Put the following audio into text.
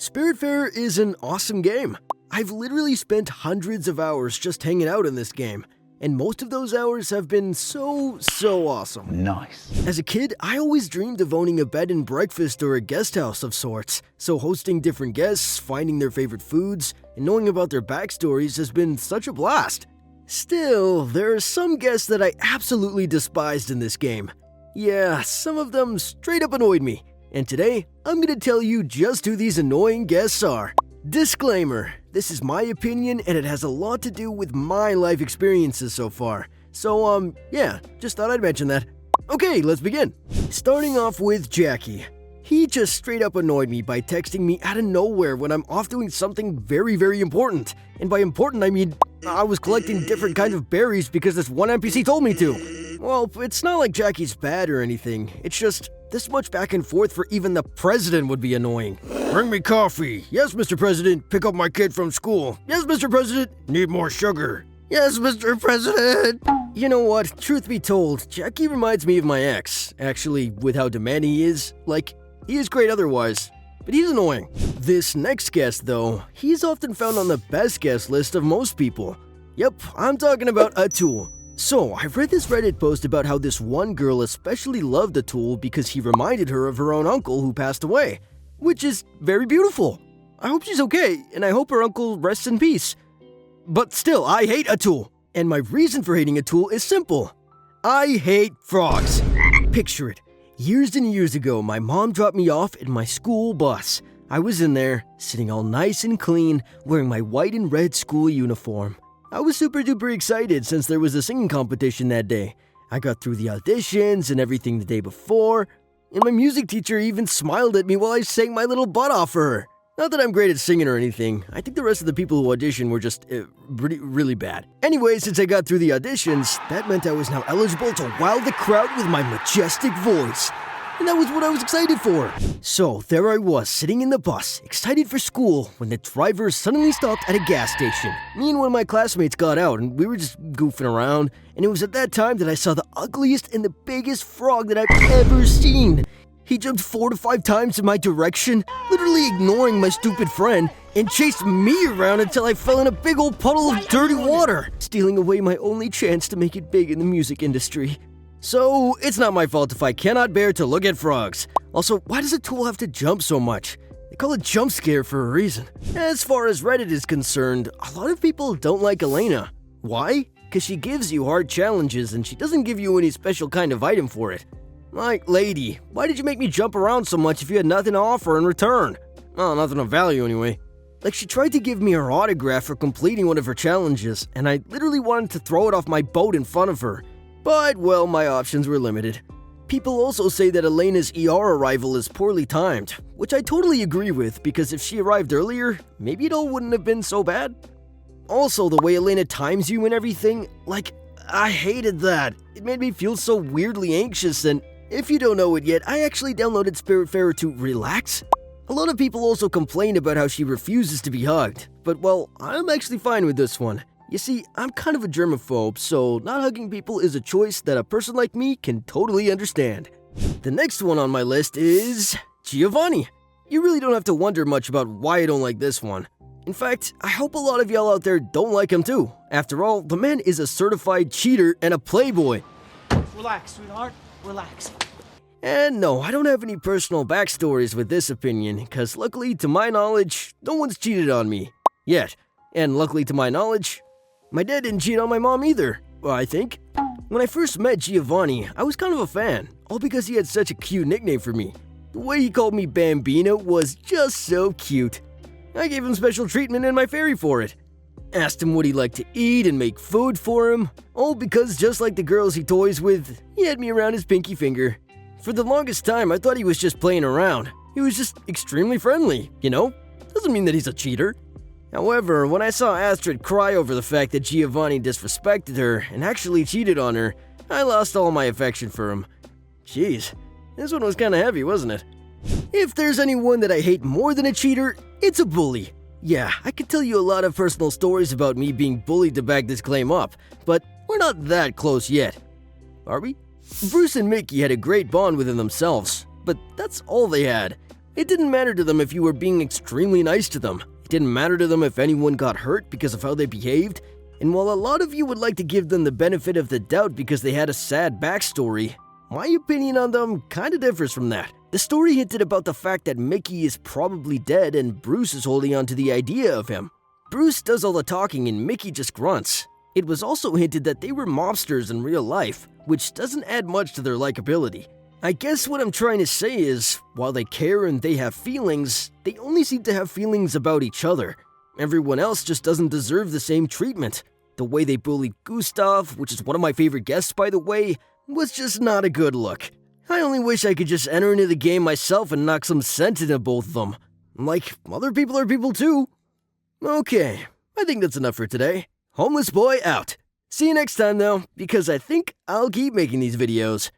Spiritfarer is an awesome game. I've literally spent hundreds of hours just hanging out in this game, and most of those hours have been so awesome. Nice. As a kid, I always dreamed of owning a bed and breakfast or a guest house of sorts, so hosting different guests, finding their favorite foods, and knowing about their backstories has been such a blast. Still, there are some guests that I absolutely despised in this game. Yeah, some of them straight up annoyed me. And today, I'm gonna tell you just who these annoying guests are. Disclaimer, this is my opinion and it has a lot to do with my life experiences so far. So, yeah, just thought I'd mention that. Okay, let's begin. Starting off with Jackie. He just straight up annoyed me by texting me out of nowhere when I'm off doing something very important. And by important, I mean, I was collecting different kinds of berries because this one NPC told me to. Well, it's not like Jackie's bad or anything. It's just, this much back and forth for even the president would be annoying. Bring me coffee. Yes, Mr. President. Pick up my kid from school. Yes, Mr. President. Need more sugar. Yes, Mr. President. You know what? Truth be told, Jackie reminds me of my ex. Actually, with how demanding he is, he is great otherwise, but he's annoying. This next guest, though, he's often found on the best guest list of most people. Yep, I'm talking about Atul. So, I read this Reddit post about how this one girl especially loved Atul because he reminded her of her own uncle who passed away, which is very beautiful. I hope she's okay, and I hope her uncle rests in peace. But still, I hate Atul, and my reason for hating Atul is simple. I hate frogs. Picture it. Years and years ago, my mom dropped me off in my school bus. I was in there, sitting all nice and clean, wearing my white and red school uniform. I was super duper excited since there was a singing competition that day. I got through the auditions and everything the day before, and my music teacher even smiled at me while I sang my little butt off for her. Not that I'm great at singing or anything. I think the rest of the people who auditioned were just really bad. Anyway, since I got through the auditions, that meant I was now eligible to wow the crowd with my majestic voice. And that was what I was excited for. So there I was, sitting in the bus, excited for school, when the driver suddenly stopped at a gas station. Me and one of my classmates got out, and we were just goofing around, and it was at that time that I saw the ugliest and the biggest frog that I've ever seen. He jumped 4 to 5 times in my direction, literally ignoring my stupid friend, and chased me around until I fell in a big old puddle of dirty water, stealing away my only chance to make it big in the music industry. So, it's not my fault if I cannot bear to look at frogs. Also, why does Atul have to jump so much? They call it jump scare for a reason. As far as Reddit is concerned, a lot of people don't like Elena. Why? Because she gives you hard challenges and she doesn't give you any special kind of item for it. Like, lady, why did you make me jump around so much if you had nothing to offer in return? Well, nothing of value anyway. Like, she tried to give me her autograph for completing one of her challenges, and I literally wanted to throw it off my boat in front of her. But, well, my options were limited. People also say that Elena's ER arrival is poorly timed, which I totally agree with because if she arrived earlier, maybe it all wouldn't have been so bad. Also, the way Elena times you and everything, I hated that. It made me feel so weirdly anxious, and if you don't know it yet, I actually downloaded Spiritfarer to relax. A lot of people also complain about how she refuses to be hugged, but well, I'm actually fine with this one. You see, I'm kind of a germaphobe, so not hugging people is a choice that a person like me can totally understand. The next one on my list is Giovanni. You really don't have to wonder much about why I don't like this one. In fact, I hope a lot of y'all out there don't like him too. After all, the man is a certified cheater and a playboy. Relax, sweetheart. Relax. And no, I don't have any personal backstories with this opinion, because luckily to my knowledge, no one's cheated on me. Yet. And luckily to my knowledge, my dad didn't cheat on my mom either, I think. When I first met Giovanni, I was kind of a fan, all because he had such a cute nickname for me. The way he called me Bambino was just so cute. I gave him special treatment in my ferry for it. Asked him what he liked to eat and make food for him, all because just like the girls he toys with, he had me around his pinky finger. For the longest time, I thought he was just playing around. He was just extremely friendly, you know? Doesn't mean that he's a cheater. However, when I saw Astrid cry over the fact that Giovanni disrespected her and actually cheated on her, I lost all my affection for him. Jeez, this one was kinda heavy, wasn't it? If there's anyone that I hate more than a cheater, it's a bully. Yeah, I could tell you a lot of personal stories about me being bullied to back this claim up, but we're not that close yet. Are we? Bruce and Mickey had a great bond within themselves, but that's all they had. It didn't matter to them if you were being extremely nice to them. It didn't matter to them if anyone got hurt because of how they behaved. And while a lot of you would like to give them the benefit of the doubt because they had a sad backstory, my opinion on them kinda differs from that. The story hinted about the fact that Mickey is probably dead and Bruce is holding on to the idea of him. Bruce does all the talking and Mickey just grunts. It was also hinted that they were mobsters in real life, which doesn't add much to their likability. I guess what I'm trying to say is, while they care and they have feelings, they only seem to have feelings about each other. Everyone else just doesn't deserve the same treatment. The way they bullied Gustav, which is one of my favorite guests by the way, was just not a good look. I only wish I could just enter into the game myself and knock some sense into both of them. Like, other people are people too. Okay, I think that's enough for today. Homeless boy out. See you next time though, because I think I'll keep making these videos.